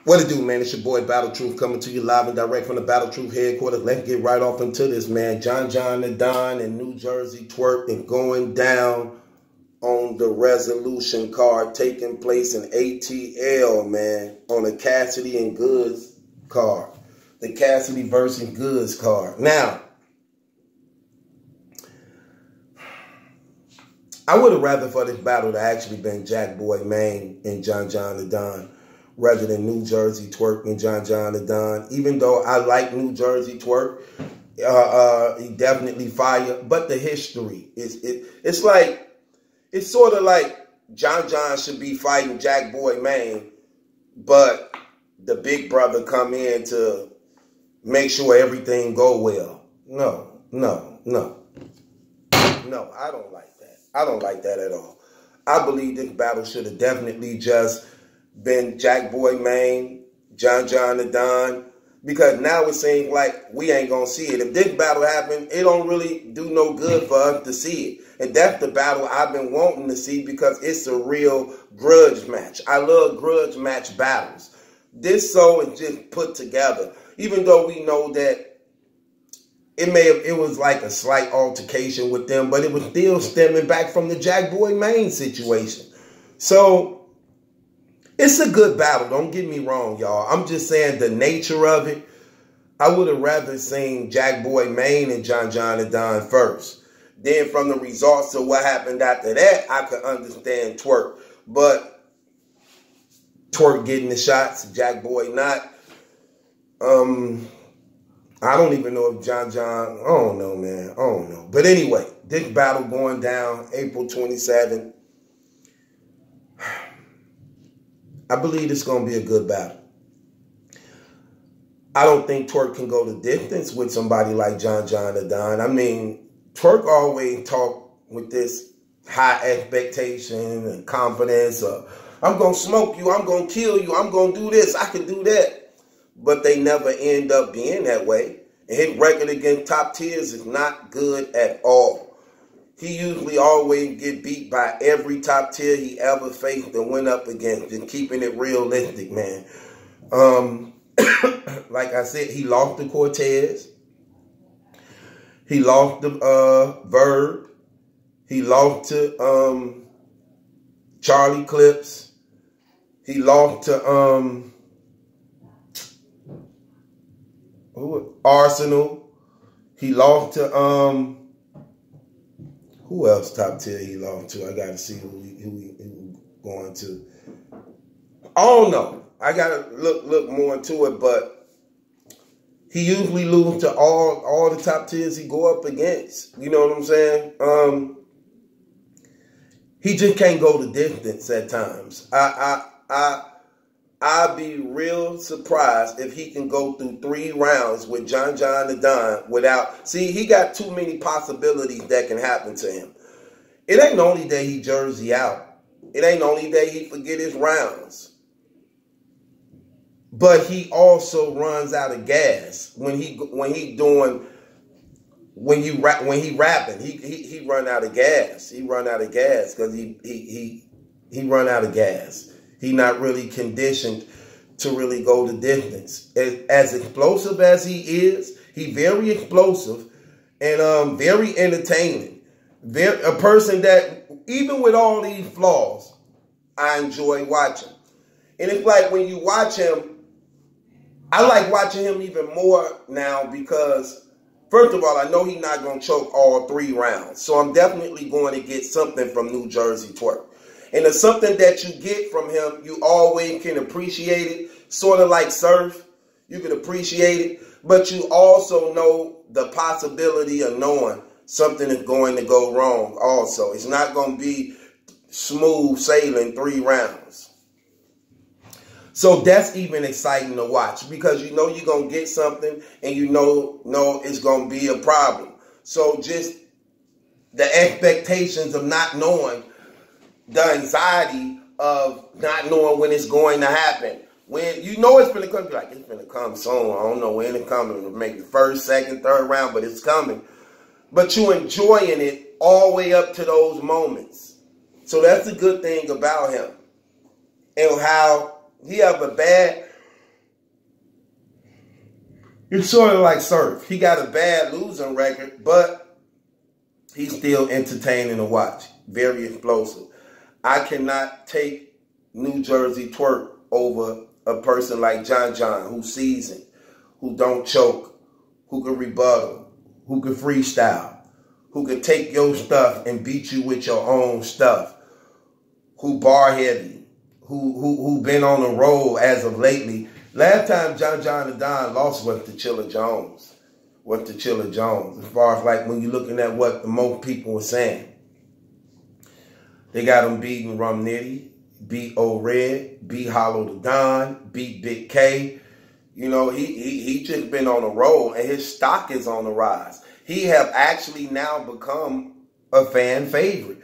What it do, man? It's your boy Battle Truth coming to you live and direct from the Battle Truth headquarters. Let's get right off into this, man. John the Don in New Jersey Twork and going down on the resolution card taking place in ATL, man, on a Cassidy and Goods card. The Cassidy versus Goods card. Now, I would have rather for this battle to actually been Jack Boy Maine and John the Don, rather than New Jersey Twork and John the Don. Even though I like New Jersey Twork, he definitely fire. But the history it's like, it's sort of like John should be fighting Jack Boy Maine, but the big brother come in to make sure everything go well. No, I don't like that. I don't like that at all. I believe this battle should have definitely just been Jack Boy Maine, John the Don, because now it seems like we ain't gonna see it. If this battle happened, it don't really do no good for us to see it. And that's the battle I've been wanting to see because it's a real grudge match. I love grudge match battles. This so is just put together. Even though we know that it was like a slight altercation with them, but it was still stemming back from the Jack Boy Maine situation. So it's a good battle. Don't get me wrong, y'all. I'm just saying the nature of it. I would have rather seen Jack Boy Maine and John the Don first. Then from the results of what happened after that, I could understand Twork. But Twork getting the shots, Jack Boy not. I don't even know if John, I don't know, man. I don't know. But anyway, this battle going down April 27th. I believe it's going to be a good battle. I don't think Twork can go the distance with somebody like John the Don. I mean, Twork always talk with this high expectation and confidence of, I'm going to smoke you, I'm going to kill you, I'm going to do this, I can do that. But they never end up being that way. And his record against top tiers is not good at all. He usually always get beat by every top tier he ever faced and went up against, and keeping it realistic, man. Like I said, he lost to Cortez. He lost to Verb. He lost to Charlie Clips. He lost to Arsenal. He lost to who else top tier he lost to? I gotta see who he going to. I don't know. I gotta look more into it, but he usually loses to all the top tiers he go up against. You know what I'm saying? He just can't go the distance at times. I'd be real surprised if he can go through 3 rounds with John the Don without... See, he got too many possibilities that can happen to him. It ain't only that he Jersey out. It ain't only that he forget his rounds. But he also runs out of gas when he rapping. He run out of gas. He run out of gas because he run out of gas. He not really conditioned to really go the distance. As explosive as he is, he very explosive and very entertaining. A person that, even with all these flaws, I enjoy watching. And it's like when you watch him, I like watching him even more now because, first of all, I know he's not going to choke all 3 rounds. So I'm definitely going to get something from New Jersey Twork. And it's something that you get from him, you always can appreciate it. Sort of like Surf, you can appreciate it. But you also know the possibility of knowing something is going to go wrong also. It's not going to be smooth sailing 3 rounds. So that's even exciting to watch because you know you're going to get something and you know it's going to be a problem. So just the expectations of not knowing, the anxiety of not knowing when it's going to happen. When you know it's going to come, you're like, it's going to come soon. I don't know when it's coming. Maybe first, second, third round, but it's coming. But you enjoying it all the way up to those moments. So that's the good thing about him. And how he have a bad It's sort of like Surf. He got a bad losing record, but he's still entertaining to watch. Very explosive. I cannot take New Jersey Twork over a person like John, who's seasoned, who don't choke, who can rebuttal, who can freestyle, who can take your stuff and beat you with your own stuff, who bar heavy, who been on the road as of lately. Last time John the Don lost was to Chilla Jones. As far as like when you're looking at what the most people were saying. They got him beating Rum Nitty, beat O-Red, beat Hollow the Don, beat Big K. You know, he just been on a roll, and his stock is on the rise. He have actually now become a fan favorite.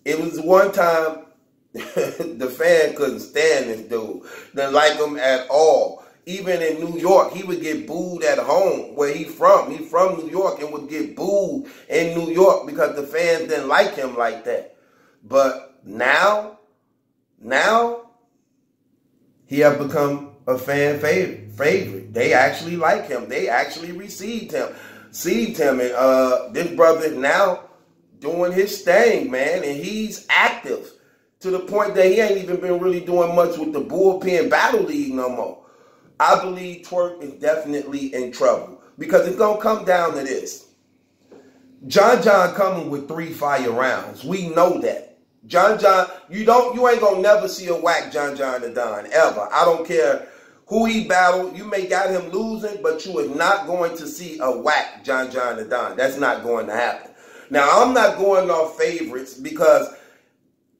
It was one time the fan couldn't stand this dude. Didn't like him at all. Even in New York, he would get booed at home where he from. He from New York and would get booed in New York because the fans didn't like him like that. But now he have become a fan favorite. They actually like him. They actually received him. And this brother is now doing his thing, man. And he's active to the point that he ain't even been really doing much with the bullpen battle league no more. I believe Twork is definitely in trouble because it's going to come down to this. John coming with 3 fire rounds. We know that. John, you ain't going to never see a whack John the Don, ever. I don't care who he battled. You may got him losing, but you are not going to see a whack John the Don. That's not going to happen. Now, I'm not going off favorites because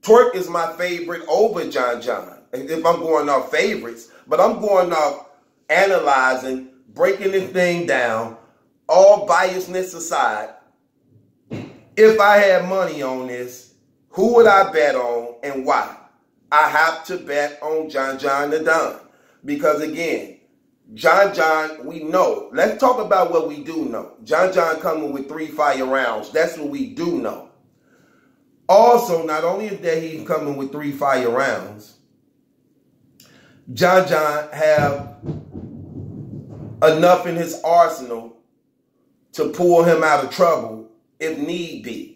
Twork is my favorite over John. If I'm going off favorites, but I'm going off analyzing, breaking this thing down, all biasness aside. If I had money on this, who would I bet on and why? I have to bet on John the Don. Because again, John, we know. Let's talk about what we do know. John coming with 3 fire rounds. That's what we do know. Also, not only is that he's coming with 3 fire rounds, John have enough in his arsenal to pull him out of trouble if need be.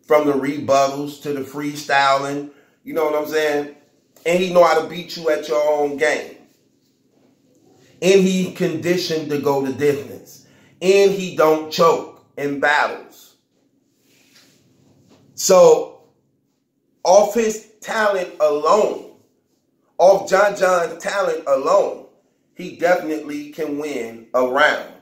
From the rebuttals to the freestyling, you know what I'm saying? And he know how to beat you at your own game. And he conditioned to go the distance. And he don't choke in battles. So, off his talent alone, off John's talent alone, he definitely can win a round.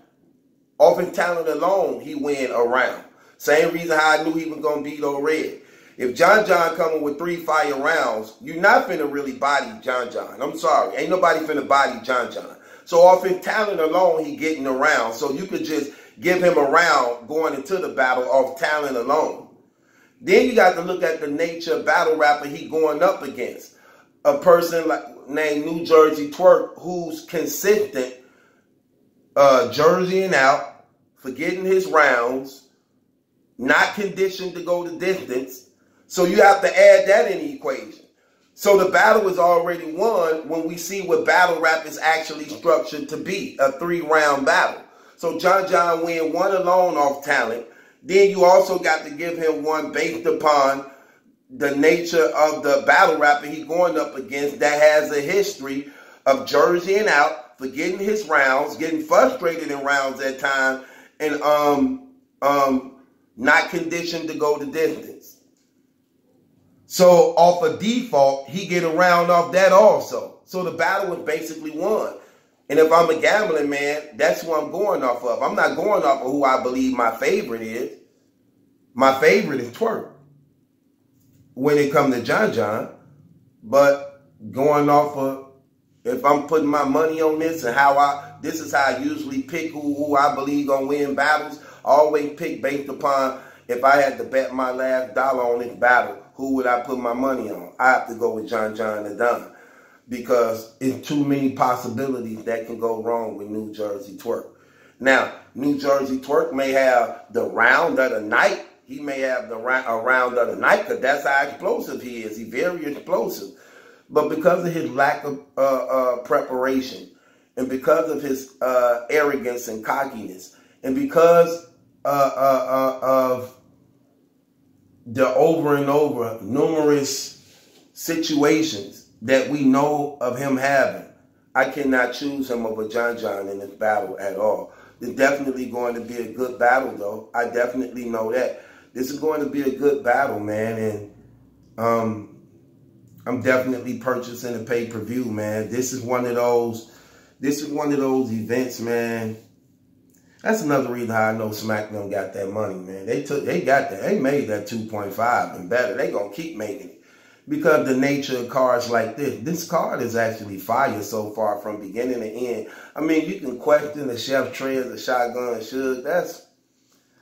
Off his talent alone, he win a round. Same reason how I knew he was going to beat O-Red. If John coming with 3 fire rounds, you're not finna really body John. I'm sorry. Ain't nobody finna body John. So off his talent alone, he getting around. So you could just give him a round going into the battle off talent alone. Then you got to look at the nature of battle rapper he going up against. A person named New Jersey Twork who's consistent, jerseying out, forgetting his rounds, not conditioned to go the distance. So you have to add that in the equation. So the battle is already won when we see what battle rap is actually structured to be, a 3-round battle. So John win 1 alone off talent. Then you also got to give him 1 based upon the nature of the battle rapper he's going up against that has a history of jerseying out, forgetting his rounds, getting frustrated in rounds at times, and not conditioned to go the distance. So off a default, he get a round off that also. So the battle was basically won. And if I'm a gambling man, that's who I'm going off of. I'm not going off of who I believe my favorite is. My favorite is Twork when it comes to John. But going off of, if I'm putting my money on this and this is how I usually pick who I believe gonna win battles. I always pick based upon if I had to bet my last dollar on this battle, who would I put my money on? I have to go with John the Don because it's too many possibilities that can go wrong with New Jersey Twork. Now, New Jersey Twork may have the round of the night. He may have a round of the night because that's how explosive he is. He's very explosive. But because of his lack of preparation and because of his arrogance and cockiness, and because of the over and over numerous situations that we know of him having, I cannot choose him over John John in this battle at all. It's definitely going to be a good battle, though. I definitely know that. This is going to be a good battle, man, and I'm definitely purchasing a pay-per-view, man. This is one of those events, man. That's another reason how I know SmackDown got that money, man. They made that 2.5 and better. They gonna keep making it. Because the nature of cards like this card is actually fire so far from beginning to end. I mean, you can question the Chef Trez, the Shotgun Suge.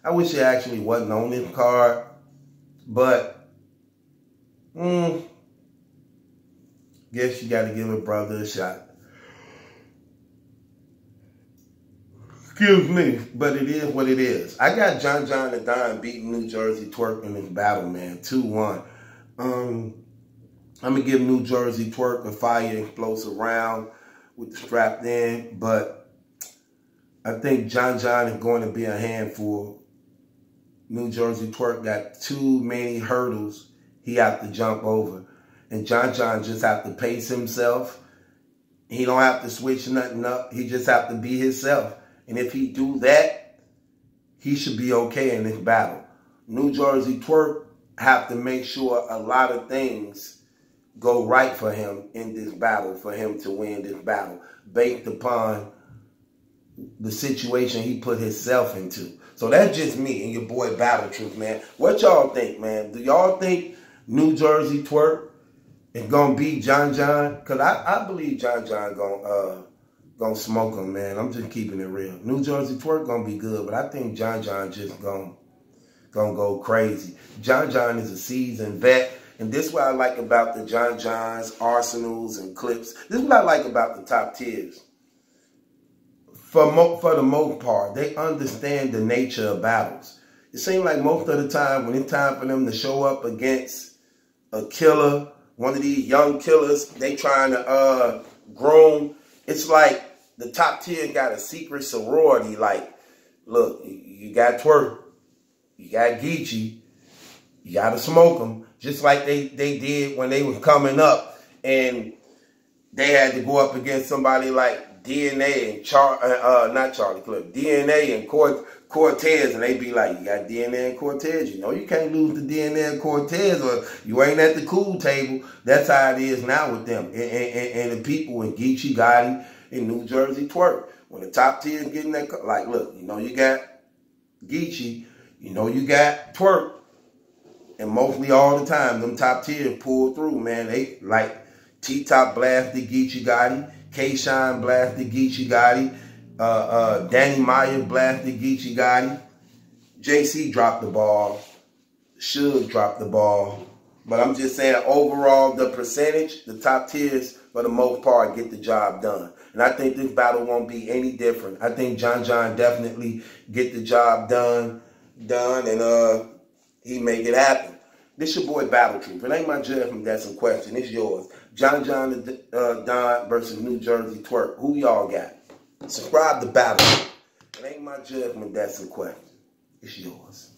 I wish it actually wasn't on this card. But, guess you got to give a brother a shot. Excuse me, but it is what it is. I got John John the Don beating New Jersey Twork in this battle, man. 2-1. I'm going to give New Jersey Twork a fire explosive round with the strapped in, but I think John John is going to be a handful. New Jersey Twork got too many hurdles he have to jump over. And John John just have to pace himself. He don't have to switch nothing up. He just have to be himself. And if he do that, he should be okay in this battle. New Jersey Twork have to make sure a lot of things go right for him in this battle, for him to win this battle, based upon the situation he put himself into. So that's just me and your boy Battle Truth, man. What y'all think, man? Do y'all think New Jersey Twork is gonna beat John John? Because I believe John John gonna smoke him, man. I'm just keeping it real. New Jersey Twork gonna be good, but I think John John just gonna go crazy. John John is a seasoned vet. And this is what I like about the John Johns, Arsenals, and Clips. This is what I like about the top tiers. For the most part, they understand the nature of battles. It seems like most of the time, when it's time for them to show up against a killer, one of these young killers, they trying to groom. It's like the top tier got a secret sorority. Like, look, you got Twork, you got Geechee, you got to smoke them. Just like they did when they was coming up and they had to go up against somebody like DNA and not Charlie Clip, DNA and Cortez, and they be like, you got DNA and Cortez, you know you can't lose to DNA and Cortez, or you ain't at the cool table. That's how it is now with them. And the people in Geechee, Gotti, in New Jersey Twork. When the top tier is getting that, like, look, you know you got Geechee, you know you got Twork. And mostly all the time, them top tiers pull through, man. They like T-Top blasted Geechee Gotti, K-Shine blasted Geechee Gotti, Danny Meyer blasted Geechee Gotti, JC dropped the ball, Suge dropped the ball. But I'm just saying, overall, the percentage, the top tiers, for the most part, get the job done. And I think this battle won't be any different. I think John John definitely get the job done, and he make it happen. This your boy Battle Truth. It ain't my judgment that's in question. It's yours. John John Don versus New Jersey Twork. Who y'all got? Subscribe to Battle Truth. It ain't my judgment that's in question. It's yours.